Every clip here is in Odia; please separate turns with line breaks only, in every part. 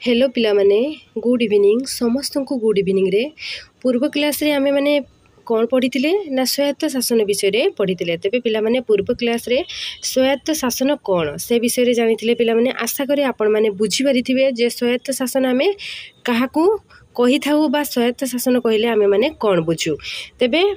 हेलो पिला माने गुड इवनिंग समस्त को गुड इवनिंग रे पूर्व क्लास रे आमे माने कौन पढ़ी ना स्वायत्त शासन विषय रे पढ़ी तेबे पिला माने पूर्व क्लास रे स्वायत्त शासन कौन से विषय रे जानी पिला माने आशा करे आपण माने बुझी पारिथिबे जे स्वायत्त शासन आमे काहाकू कहि थाउ बा स्वायत्त शासन कहले आमे माने कौन बुझू तेबे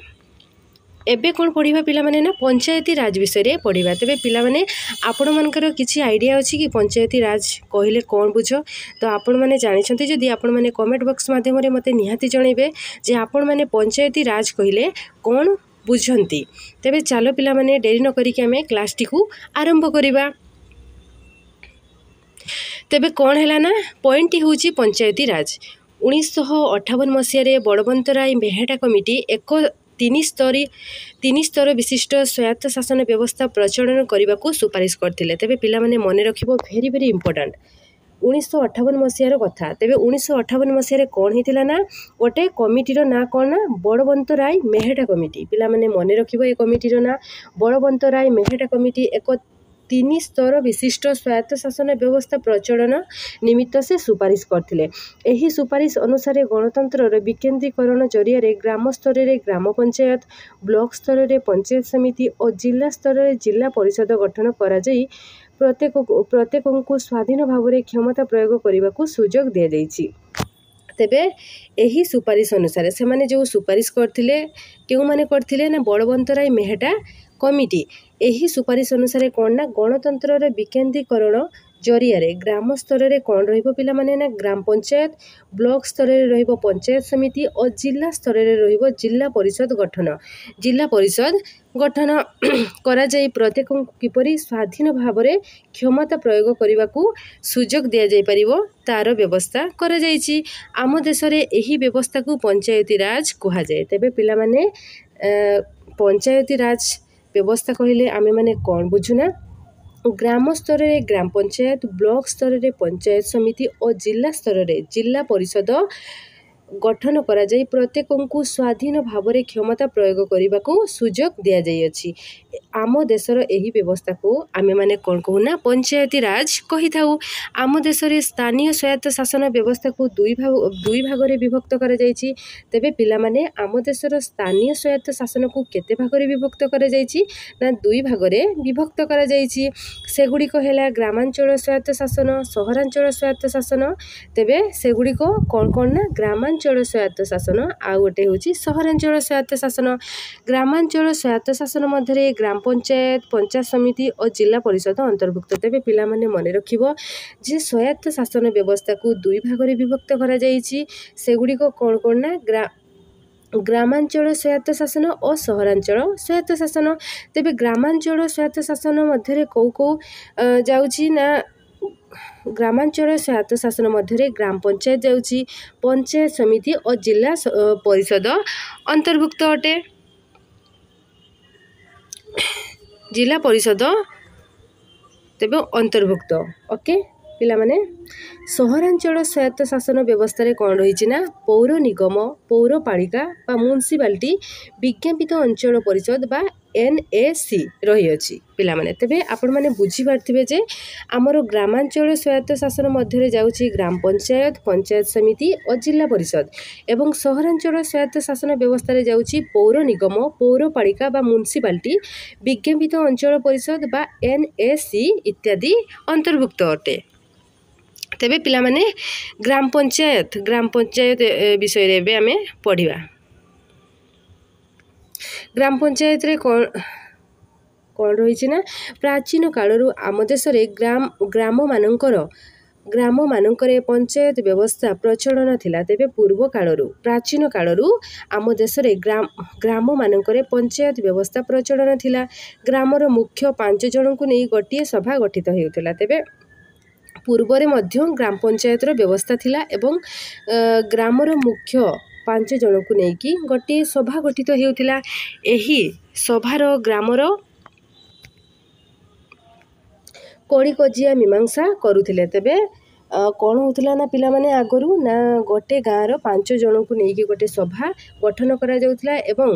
एबे कौन पढ़ा पिला माने ना पंचायती राज विषय रे पढ़ा तेबे पिला माने आपण मानकर किछि आइडिया अछि कि पंचायती राज कहले कौन बुझ तो आपण माने जानि छथि जदि आपण माने कमेंट बॉक्स माध्यम रे मते निहाती जणैबे जे आपण माने पंचायती राज कहले कौन बुझंती तेबे चलो पिला माने डेरी न करी कि हमें क्लास टी को आरंभ करिबा। तेबे कौन हैला ना पॉइंट होची पंचायती राज 1958 मसिया बड़वंतराय मेहेटा कमिटी एक तीन स्तर विशिष्ट स्वायत्त शासन व्यवस्था प्रचलन करने को सुपारिश करते तेबे पिला माने मन रखिबो वेरी वेरी इंपोर्टेंट 1958 मसीहार कथा तेबे 1958 मसीह कौन होता ना गोटे कमिटीर ना कौन ना बड़वंतराय मेहेटा कमिटी पिला माने मन रखिबो ए कमिटीर ना बड़वंतराय मेहेटा कमिटी एक 3 स्तर विशिष्ट स्वायत्त शासन व्यवस्था प्रचलन निमित्त से सुपारिश करथिले। एही सुपारिश अनुसार गणतंत्र विकेंद्रीकरण जरिया ग्राम स्तर में ग्राम पंचायत ब्लॉक स्तर में पंचायत समिति और जिला स्तर में जिला परिषद गठन करा जाई प्रत्येक को स्वाधीन भाव में क्षमता प्रयोग करने को सुजोग दि जाइछि। तेबे एही सुपारिश अनुसार से माने जो सुपारिश करथिले केउ माने करथिले ना बड़वंतराय मेहेटा कमिटी एही सुपारिश अनुसार कौन ना गणतंत्र विकेंद्रीकरण जरिया ग्राम स्तर में कौन रहिबो पिला माने ना ग्राम पंचायत ब्लॉक स्तर में रहिबो पंचायत समिति और जिला स्तर में रहिबो जिला परिषद गठन करा जाई प्रत्येक किपरि स्वाधीन भाव में क्षमता प्रयोग करने को सुजोग दि जाई परिबो तार व्यवस्था करा जाइछि। आम देश रे एही व्यवस्था को पंचायती राज कहा जाए। तेबे पिला माने पंचायती राज व्यवस्था कहले आमे माने कौन बुझुना ग्राम स्तर में ग्राम पंचायत ब्लॉक स्तर में पंचायत समिति और जिला स्तर में जिला परिषद गठन करा जाई प्रत्येक को स्वाधीन भाव में क्षमता प्रयोग करने को सुजोग दि जाइछि। आम देशर एही व्यवस्था को आमे माने कौन कहूना पंचायती राज कहि थाउ। आम देश रे स्थानीय स्वायत्त शासन व्यवस्था को दुई भाग रे विभक्त करा जाइछि। तेबे पिला माने आम देशर स्थानीय स्वायत्त शासन को केते भाग रे विभक्त करा जाइछि ना दुई भाग रे विभक्त करा जाइछि। सेगुडी को हैला ग्रामांचल स्वायत्त शासन सहरांचल स्वायत्त शासन तेबे सेगुडी को कौन ना ग्रामांचल स्वायत्त शासन आ गोटे होछि सहरांचल स्वायत्त शासन। ग्रामांचल स्वायत्त शासन मध्य ग्राम पंचायत पंचायत समिति और जिला परिषद अंतर्भुक्त। तेबे पिला माने मन रखिबो जे स्वायत्त शासन व्यवस्था को दुई भाग रे विभक्त करा जाइछि सेगुडी को कौन ना ग्रामांचल स्वायत्त शासन और सहरांचल स्वायत्त शासन। तेबे ग्रामांचल स्वायत्त शासन मध्य कौ जाउछि ना ग्रामांचल स्वायत्त शासन मध्य ग्राम पंचायत जाउछि पंचायत समिति और जिला परिषद अंतर्भुक्त अटे। जिला परिषद तेबे अंतर्भुक्त ओके पिला माने सहरांचल स्वायत्त शासन व्यवस्था रे कौन रही ना पौर निगम पौरपालिका बा म्युनिसिपालिटी विज्ञापित अंचल परिषद बा NAC रही अछि पिला माने। तेबे आपण माने बुझी पारथिबे जे हमरो ग्रामांचल स्वायत्त शासन मध्य जाउछि ग्राम पंचायत पंचायत समिति और जिला परिषद एवं सहरांचल स्वायत्त शासन व्यवस्था रे जाउछि पौर निगम पौरपालिका बा म्युनिसिपालिटी विज्ञापित अंचल परिषद बा NAC इत्यादि अंतर्भुक्त अटे। तेबे पिला माने ग्राम पंचायत विषय रे बे आमे पढ़िबा। ग्राम पंचायत रे कौन रही ना प्राचीन कालरू आम देश रे ग्राम मानकर पंचायत व्यवस्था प्रचलन थिला। तेबे पूर्व कालरू प्राचीन कालरू आम देश रे ग्राम मानकर पंचायत व्यवस्था प्रचलन थिला। ग्रामर मुख्य 5 जन को नहीं गोटे सभा गठित हेउथिला। तेबे पूर्व मध्य ग्राम पंचायत व्यवस्था थिला एवं ग्रामर मुख्य 5 जन को लेकिन गोटे सभा गठित हेउथिला। एही सभार ग्रामर कड़ी कजिया मीमांसा करुथिले। तेबे କ'ଣ ହେଉଥିଲା ନା ପିଲାମାନେ ଆଗରୁ ନା ଗୋଟେ ଗାଁର 5 ଜଣଙ୍କୁ ନେଇକି ଗୋଟେ ସଭା ଗଠନ କରାଯାଉଥିଲା ଏବଂ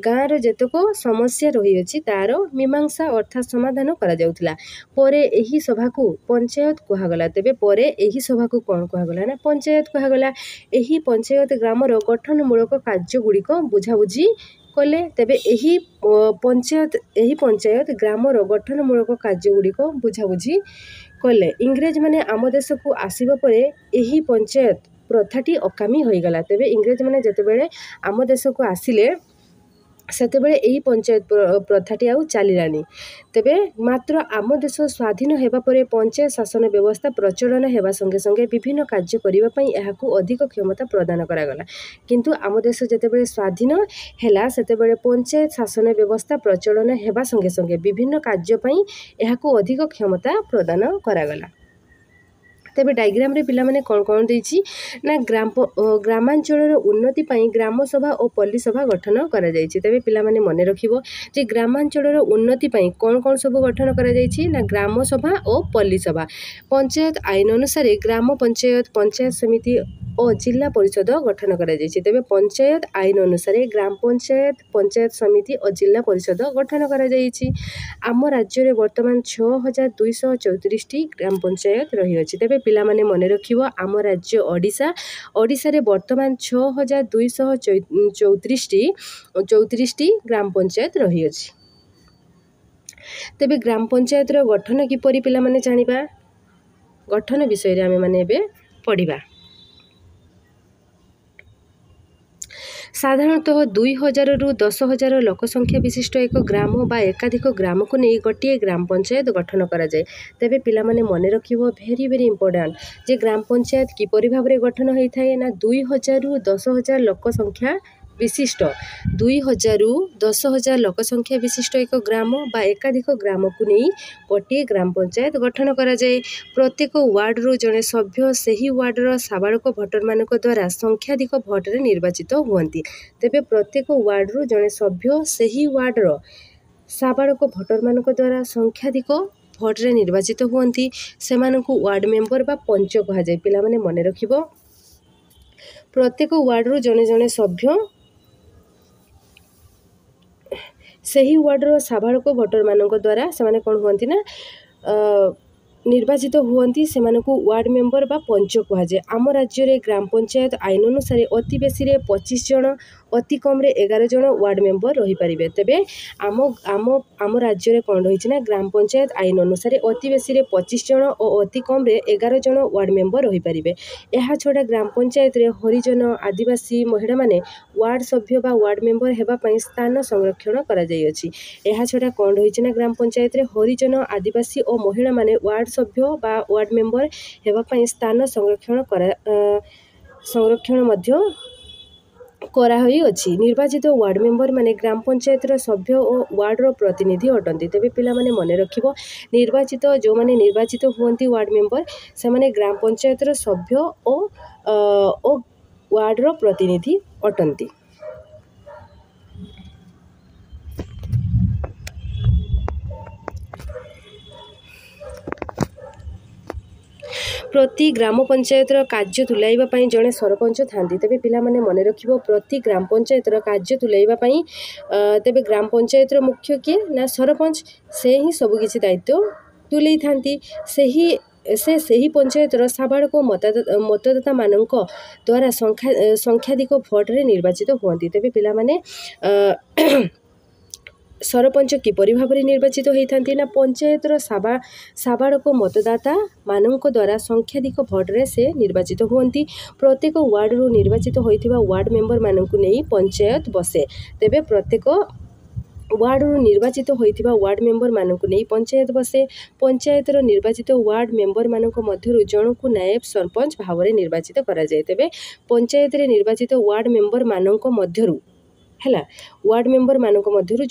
ଗାଁର ଯେତେକ ସମସ୍ୟା ରହିଅଛି ତା'ର ମୀମାଂସା ଅର୍ଥାତ୍ ସମାଧାନ କରାଯାଉଥିଲା। ପରେ ଏହି ସଭାକୁ ପଞ୍ଚାୟତ କୁହାଗଲା। ତେବେ ପରେ ଏହି ସଭାକୁ କ'ଣ କୁହାଗଲା ନା ପଞ୍ଚାୟତ କୁହାଗଲା। ଏହି ପଞ୍ଚାୟତ ଗ୍ରାମର ଗଠନମୂଳକ କାର୍ଯ୍ୟଗୁଡ଼ିକ ବୁଝାବୁଝି କଲେ। ତେବେ ଏହି ପଞ୍ଚାୟତ ଗ୍ରାମର ଗଠନମୂଳକ କାର୍ଯ୍ୟଗୁଡ଼ିକ ବୁଝାବୁଝି କଲେ। ଇଂରେଜମାନେ ଆମ ଦେଶକୁ ଆସିବା ପରେ ଏହି ପଞ୍ଚାୟତ ପ୍ରଥାଟି ଅକାମୀ ହୋଇଗଲା। ତେବେ ଇଂରେଜମାନେ ଯେତେବେଳେ ଆମ ଦେଶକୁ ଆସିଲେ ସେତେବେଳେ ଏହି ପଞ୍ଚାୟତ ପ୍ରଥାଟି ଆଉ ଚାଲିଲାନି। ତେବେ ମାତ୍ର ଆମ ଦେଶ ସ୍ୱାଧୀନ ହେବା ପରେ ପଞ୍ଚାୟତ ଶାସନ ବ୍ୟବସ୍ଥା ପ୍ରଚଳନ ହେବା ସଙ୍ଗେ ସଙ୍ଗେ ବିଭିନ୍ନ କାର୍ଯ୍ୟ କରିବା ପାଇଁ ଏହାକୁ ଅଧିକ କ୍ଷମତା ପ୍ରଦାନ କରାଗଲା। କିନ୍ତୁ ଆମ ଦେଶ ଯେତେବେଳେ ସ୍ୱାଧୀନ ହେଲା ସେତେବେଳେ ପଞ୍ଚାୟତ ଶାସନ ବ୍ୟବସ୍ଥା ପ୍ରଚଳନ ହେବା ସଙ୍ଗେ ସଙ୍ଗେ ବିଭିନ୍ନ କାର୍ଯ୍ୟ ପାଇଁ ଏହାକୁ ଅଧିକ କ୍ଷମତା ପ୍ରଦାନ କରାଗଲା। ତେବେ ଡାଇଗ୍ରାମରେ ପିଲାମାନେ କ'ଣ କ'ଣ ଦେଇଛି ନା ଗ୍ରାମାଞ୍ଚଳର ଉନ୍ନତି ପାଇଁ ଗ୍ରାମସଭା ଓ ପଲ୍ଲୀସଭା ଗଠନ କରାଯାଇଛି। ତେବେ ପିଲାମାନେ ମନେ ରଖିବ ଯେ ଗ୍ରାମାଞ୍ଚଳର ଉନ୍ନତି ପାଇଁ କ'ଣ କ'ଣ ସବୁ ଗଠନ କରାଯାଇଛି ନା ଗ୍ରାମସଭା ଓ ପଲ୍ଲୀସଭା। ପଞ୍ଚାୟତ ଆଇନ ଅନୁସାରେ ଗ୍ରାମ ପଞ୍ଚାୟତ, ପଞ୍ଚାୟତ ସମିତି ଓ ଜିଲ୍ଲା ପରିଷଦ ଗଠନ କରାଯାଇଛି। ତେବେ ପଞ୍ଚାୟତ ଆଇନ ଅନୁସାରେ ଗ୍ରାମ ପଞ୍ଚାୟତ, ପଞ୍ଚାୟତ ସମିତି ଓ ଜିଲ୍ଲା ପରିଷଦ ଗଠନ କରାଯାଇଛି। ଆମ ରାଜ୍ୟରେ ବର୍ତ୍ତମାନ 6234ଟି ଗ୍ରାମ ପଞ୍ଚାୟତ ରହିଅଛି। ତେବେ ପିଲାମାନେ ମନେ ରଖିବ ଆମ ରାଜ୍ୟ ଓଡ଼ିଶା। ଓଡ଼ିଶାରେ ବର୍ତ୍ତମାନ 6234ଟି ଗ୍ରାମ ପଞ୍ଚାୟତ ରହିଅଛି। ତେବେ ଗ୍ରାମ ପଞ୍ଚାୟତର ଗଠନ କିପରି ପିଲାମାନେ ଜାଣିବା? ଗଠନ ବିଷୟରେ ଆମେମାନେ ଏବେ ପଢ଼ିବା। ସାଧାରଣତଃ 2000ରୁ 10,000 ଲୋକ ସଂଖ୍ୟା ବିଶିଷ୍ଟ ଏକ ଗ୍ରାମ ବା ଏକାଧିକ ଗ୍ରାମକୁ ନେଇ ଗୋଟିଏ ଗ୍ରାମ ପଞ୍ଚାୟତ ଗଠନ କରାଯାଏ। ତେବେ ପିଲାମାନେ ମନେ ରଖିବ ଭେରି ଇମ୍ପୋର୍ଟାଣ୍ଟ ଯେ ଗ୍ରାମ ପଞ୍ଚାୟତ କିପରି ଭାବରେ ଗଠନ ହୋଇଥାଏ ନା 2000ରୁ 10,000 ଲୋକ ସଂଖ୍ୟା ବିଶିଷ୍ଟ 2000ରୁ 10,000 ଲୋକ ସଂଖ୍ୟା ବିଶିଷ୍ଟ ଏକ ଗ୍ରାମ ବା ଏକାଧିକ ଗ୍ରାମକୁ ନେଇ ଗୋଟିଏ ଗ୍ରାମ ପଞ୍ଚାୟତ ଗଠନ କରାଯାଏ। ପ୍ରତ୍ୟେକ ୱାର୍ଡ଼ରୁ ଜଣେ ସଭ୍ୟ ସେହି ୱାର୍ଡ଼ର ସାବାଳକ ଭୋଟରମାନଙ୍କ ଦ୍ୱାରା ସଂଖ୍ୟାଧିକ ଭୋଟରେ ନିର୍ବାଚିତ ହୁଅନ୍ତି। ତେବେ ପ୍ରତ୍ୟେକ ୱାର୍ଡ଼ରୁ ଜଣେ ସଭ୍ୟ ସେହି ୱାର୍ଡ଼ର ସାବାଳକ ଭୋଟରମାନଙ୍କ ଦ୍ୱାରା ସଂଖ୍ୟାଧିକ ଭୋଟରେ ନିର୍ବାଚିତ ହୁଅନ୍ତି। ସେମାନଙ୍କୁ ୱାର୍ଡ଼ ମେମ୍ବର ବା ପଞ୍ଚ କୁହାଯାଏ। ପିଲାମାନେ ମନେ ରଖିବ ପ୍ରତ୍ୟେକ ୱାର୍ଡ଼ରୁ ଜଣେ ଜଣେ ସଭ୍ୟ ସେହି ୱାର୍ଡ଼ର ସାବାଳକ ଭୋଟରମାନଙ୍କ ଦ୍ୱାରା ସେମାନେ କ'ଣ ହୁଅନ୍ତି ନା ନିର୍ବାଚିତ ହୁଅନ୍ତି। ସେମାନଙ୍କୁ ୱାର୍ଡ଼ ମେମ୍ବର ବା ପଞ୍ଚ କୁହାଯାଏ। ଆମ ରାଜ୍ୟରେ ଗ୍ରାମ ପଞ୍ଚାୟତ ଆଇନ ଅନୁସାରେ ଅତି ବେଶୀରେ 25 ଜଣ, ଅତି କମ୍ରେ 11 ଜଣ ୱାର୍ଡ଼ ମେମ୍ବର ରହିପାରିବେ। ତେବେ ଆମ ରାଜ୍ୟରେ କ'ଣ ରହିଛି ନା ଗ୍ରାମ ପଞ୍ଚାୟତ ଆଇନ ଅନୁସାରେ ଅତି ବେଶୀରେ 25 ଜଣ ଓ ଅତି କମ୍ରେ 11 ଜଣ ୱାର୍ଡ଼ ମେମ୍ବର ରହିପାରିବେ। ଏହାଛଡ଼ା ଗ୍ରାମ ପଞ୍ଚାୟତରେ ହରିଜନ, ଆଦିବାସୀ ମହିଳାମାନେ ୱାର୍ଡ଼ ସଭ୍ୟ ବା ୱାର୍ଡ଼ ମେମ୍ବର ହେବା ପାଇଁ ସ୍ଥାନ ସଂରକ୍ଷଣ କରାଯାଇଅଛି। ଏହାଛଡ଼ା କ'ଣ ରହିଛି ନା ଗ୍ରାମ ପଞ୍ଚାୟତରେ ହରିଜନ, ଆଦିବାସୀ ଓ ମହିଳାମାନେ ୱାର୍ଡ଼ ସଭ୍ୟ ବା ୱାର୍ଡ଼ ମେମ୍ବର ହେବା ପାଇଁ ସ୍ଥାନ ସଂରକ୍ଷଣ ମଧ୍ୟ କରାହୋଇଅଛି। ନିର୍ବାଚିତ ୱାର୍ଡ଼ ମେମ୍ବର ମାନେ ଗ୍ରାମ ପଞ୍ଚାୟତର ସଭ୍ୟ ଓ ୱାର୍ଡ଼ର ପ୍ରତିନିଧି ଅଟନ୍ତି। ତେବେ ପିଲାମାନେ ମନେ ରଖିବ ଯେଉଁମାନେ ନିର୍ବାଚିତ ହୁଅନ୍ତି ୱାର୍ଡ଼ ମେମ୍ବର ସେମାନେ ଗ୍ରାମ ପଞ୍ଚାୟତର ସଭ୍ୟ ଓ ୱାର୍ଡ଼ର ପ୍ରତିନିଧି ଅଟନ୍ତି। ପ୍ରତି ଗ୍ରାମ ପଞ୍ଚାୟତର କାର୍ଯ୍ୟ ତୁଲାଇବା ପାଇଁ ଜଣେ ସରପଞ୍ଚ ଥାନ୍ତି। ତେବେ ପିଲାମାନେ ମନେ ରଖିବ ପ୍ରତି ଗ୍ରାମ ପଞ୍ଚାୟତର କାର୍ଯ୍ୟ ତୁଲାଇବା ପାଇଁ ତେବେ ଗ୍ରାମ ପଞ୍ଚାୟତର ମୁଖ୍ୟ କିଏ ନା ସରପଞ୍ଚ। ସେ ହିଁ ସବୁକିଛି ଦାୟିତ୍ୱ ତୁଲେଇଥାନ୍ତି। ସେହି ପଞ୍ଚାୟତର ସାବାଳକ ମତଦାତାମାନଙ୍କ ଦ୍ୱାରା ସଂଖ୍ୟାଧିକ ଭୋଟରେ ନିର୍ବାଚିତ ହୁଅନ୍ତି। ତେବେ ପିଲାମାନେ ସରପଞ୍ଚ କିପରି ଭାବରେ ନିର୍ବାଚିତ ହୋଇଥାନ୍ତି ନା ପଞ୍ଚାୟତର ସାବାଳକ ମତଦାତାମାନଙ୍କ ଦ୍ୱାରା ସଂଖ୍ୟାଧିକ ଭୋଟରେ ସେ ନିର୍ବାଚିତ ହୁଅନ୍ତି। ପ୍ରତ୍ୟେକ ୱାର୍ଡ଼ରୁ ନିର୍ବାଚିତ ହୋଇଥିବା ୱାର୍ଡ଼ ମେମ୍ବରମାନଙ୍କୁ ନେଇ ପଞ୍ଚାୟତ ବସେ। ତେବେ ପ୍ରତ୍ୟେକ ୱାର୍ଡ଼ରୁ ନିର୍ବାଚିତ ହୋଇଥିବା ୱାର୍ଡ଼ ମେମ୍ବରମାନଙ୍କୁ ନେଇ ପଞ୍ଚାୟତ ବସେ। ପଞ୍ଚାୟତର ନିର୍ବାଚିତ ୱାର୍ଡ଼ ମେମ୍ବରମାନଙ୍କ ମଧ୍ୟରୁ ଜଣକୁ ନାଏବ ସରପଞ୍ଚ ଭାବରେ ନିର୍ବାଚିତ କରାଯାଏ। ତେବେ ପଞ୍ଚାୟତରେ ନିର୍ବାଚିତ ୱାର୍ଡ଼ ମେମ୍ବରମାନଙ୍କ ମଧ୍ୟରୁ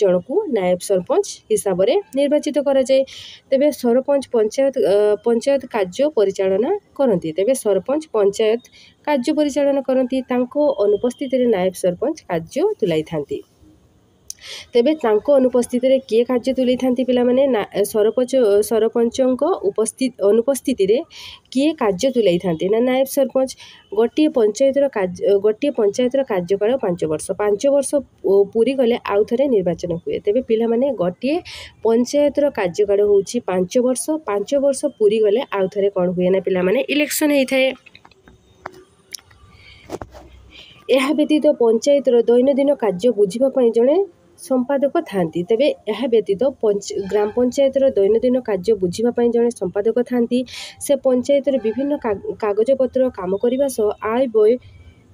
ଜଣକୁ ନାଏବ ସରପଞ୍ଚ ହିସାବରେ ନିର୍ବାଚିତ କରାଯାଏ। ତେବେ ସରପଞ୍ଚ ପଞ୍ଚାୟତ କାର୍ଯ୍ୟ ପରିଚାଳନା କରନ୍ତି। ତେବେ ସରପଞ୍ଚ ପଞ୍ଚାୟତ କାର୍ଯ୍ୟ ପରିଚାଳନା କରନ୍ତି। ତାଙ୍କ ଅନୁପସ୍ଥିତିରେ ନାଏବ ସରପଞ୍ଚ କାର୍ଯ୍ୟ ତୁଲାଇଥାନ୍ତି। ତେବେ ତାଙ୍କ ଅନୁପସ୍ଥିତିରେ କିଏ କାର୍ଯ୍ୟ ତୁଲେଇଥାନ୍ତି ପିଲାମାନେ? ନା ସରପଞ୍ଚଙ୍କ ଅନୁପସ୍ଥିତିରେ କିଏ କାର୍ଯ୍ୟ ତୁଲାଇଥାନ୍ତି? ନା ନାୟବ ସରପଞ୍ଚ। ଗୋଟିଏ ପଞ୍ଚାୟତର କାର୍ଯ୍ୟକାଳ 5 ବର୍ଷ। 5 ବର୍ଷ ପୁରିଗଲେ ଆଉ ଥରେ ନିର୍ବାଚନ ହୁଏ। ତେବେ ପିଲାମାନେ ଗୋଟିଏ ପଞ୍ଚାୟତର କାର୍ଯ୍ୟକାଳ ହେଉଛି 5 ବର୍ଷ। 5 ବର୍ଷ ପୁରିଗଲେ ଆଉ ଥରେ କ'ଣ ହୁଏ ନା ପିଲାମାନେ ଇଲେକ୍ସନ୍ ହେଇଥାଏ। ଏହା ବ୍ୟତୀତ ପଞ୍ଚାୟତର ଦୈନନ୍ଦିନ କାର୍ଯ୍ୟ ବୁଝିବା ପାଇଁ ଜଣେ ସମ୍ପାଦକ ଥାନ୍ତି। ତେବେ ଏହା ବ୍ୟତୀତ ଗ୍ରାମ ପଞ୍ଚାୟତର ଦୈନନ୍ଦିନ କାର୍ଯ୍ୟ ବୁଝିବା ପାଇଁ ଜଣେ ସମ୍ପାଦକ ଥାନ୍ତି। ସେ ପଞ୍ଚାୟତର ବିଭିନ୍ନ କାଗଜପତ୍ର କାମ କରିବା ସହ ଆୟ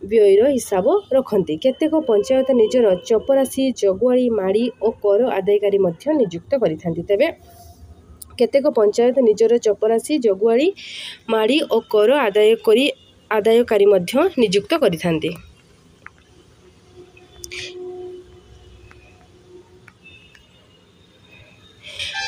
ବ୍ୟୟର ହିସାବ ରଖନ୍ତି। କେତେକ ପଞ୍ଚାୟତ ନିଜର ଚପରାସି, ଜଗୁଆଳି, ମାଡ଼ି ଓ କର ଆଦାୟକାରୀ ମଧ୍ୟ ନିଯୁକ୍ତ କରିଥାନ୍ତି। ତେବେ କେତେକ ପଞ୍ଚାୟତ ନିଜର ଚପରାସି, ଜଗୁଆଳି, ମାଡ଼ି ଓ କର ଆଦାୟକାରୀ ମଧ୍ୟ ନିଯୁକ୍ତ କରିଥାନ୍ତି।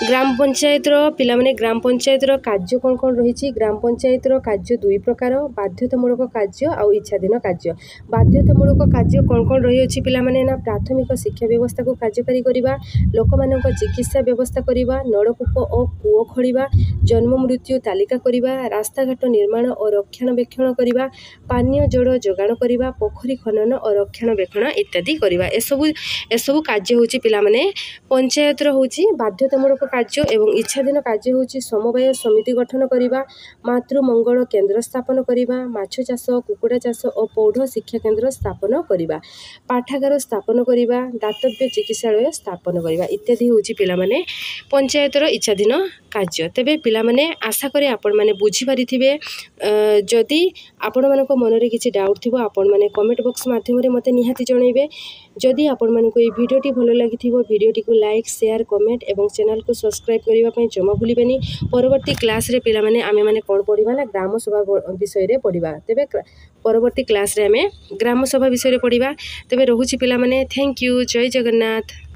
ଗ୍ରାମ ପଞ୍ଚାୟତର ପିଲାମାନେ ଗ୍ରାମ ପଞ୍ଚାୟତର କାର୍ଯ୍ୟ କ'ଣ କ'ଣ ରହିଛି? ଗ୍ରାମ ପଞ୍ଚାୟତର କାର୍ଯ୍ୟ 2 ପ୍ରକାର, ବାଧ୍ୟତାମୂଳକ କାର୍ଯ୍ୟ ଆଉ ଇଚ୍ଛାଧୀନ କାର୍ଯ୍ୟ। ବାଧ୍ୟତାମୂଳକ କାର୍ଯ୍ୟ କ'ଣ କ'ଣ ରହିଅଛି ପିଲାମାନେ? ନା ପ୍ରାଥମିକ ଶିକ୍ଷା ବ୍ୟବସ୍ଥାକୁ କାର୍ଯ୍ୟକାରୀ କରିବା, ଲୋକମାନଙ୍କ ଚିକିତ୍ସା ବ୍ୟବସ୍ଥା କରିବା, ନଳକୂପ ଓ କୂଅ ଖୋଳିବା, ଜନ୍ମ ମୃତ୍ୟୁ ତାଲିକା କରିବା, ରାସ୍ତାଘାଟ ନିର୍ମାଣ ଓ ରକ୍ଷଣାବେକ୍ଷଣ କରିବା, ପାନୀୟ ଜଳ ଯୋଗାଣ କରିବା, ପୋଖରୀ ଖନନ ଓ ରକ୍ଷଣାବେକ୍ଷଣ ଇତ୍ୟାଦି କରିବା। ଏସବୁ କାର୍ଯ୍ୟ ହେଉଛି ପିଲାମାନେ ପଞ୍ଚାୟତର ହେଉଛି ବାଧ୍ୟତାମୂଳକ କାର୍ଯ୍ୟ। ଏବଂ ଇଚ୍ଛାଧୀନ କାର୍ଯ୍ୟ ହେଉଛି ସମବାୟ ସମିତି ଗଠନ କରିବା, ମାତୃମଙ୍ଗଳ କେନ୍ଦ୍ର ସ୍ଥାପନ କରିବା, ମାଛ ଚାଷ, କୁକୁଡ଼ା ଚାଷ ଓ ପୌଢ଼ ଶିକ୍ଷା କେନ୍ଦ୍ର ସ୍ଥାପନ କରିବା, ପାଠାଗାର ସ୍ଥାପନ କରିବା, ଦାତବ୍ୟ ଚିକିତ୍ସାଳୟ ସ୍ଥାପନ କରିବା ଇତ୍ୟାଦି ହେଉଛି ପିଲାମାନେ ପଞ୍ଚାୟତର ଇଚ୍ଛାଧୀନ କାର୍ଯ୍ୟ। ତେବେ ପିଲାମାନେ ଆଶା କରେ ଆପଣମାନେ ବୁଝିପାରିଥିବେ। ଯଦି ଆପଣମାନଙ୍କ ମନରେ କିଛି ଡାଉଟ୍ ଥିବ ଆପଣମାନେ କମେଣ୍ଟ ବକ୍ସ ମାଧ୍ୟମରେ ମୋତେ ନିହାତି ଜଣାଇବେ। ଯଦି ଆପଣମାନଙ୍କୁ ଏହି ଭିଡ଼ିଓଟି ଭଲ ଲାଗିଥିବ ଭିଡ଼ିଓଟିକୁ ଲାଇକ୍, ସେୟାର, କମେଣ୍ଟ ଏବଂ ଚ୍ୟାନେଲକୁ ସବସ୍କ୍ରାଇବ୍ କରିବା ପାଇଁ ଜମା ଭୁଲିବେନି। ପରବର୍ତ୍ତୀ କ୍ଲାସ୍ରେ ପିଲାମାନେ ଆମେମାନେ କ'ଣ ପଢ଼ିବା ନା ଗ୍ରାମସଭା ବିଷୟରେ ପଢ଼ିବା। ତେବେ ପରବର୍ତ୍ତୀ କ୍ଲାସ୍ରେ ଆମେ ଗ୍ରାମସଭା ବିଷୟରେ ପଢ଼ିବା। ତେବେ ରହୁଛି ପିଲାମାନେ। Thank you. ଜୟ ଜଗନ୍ନାଥ।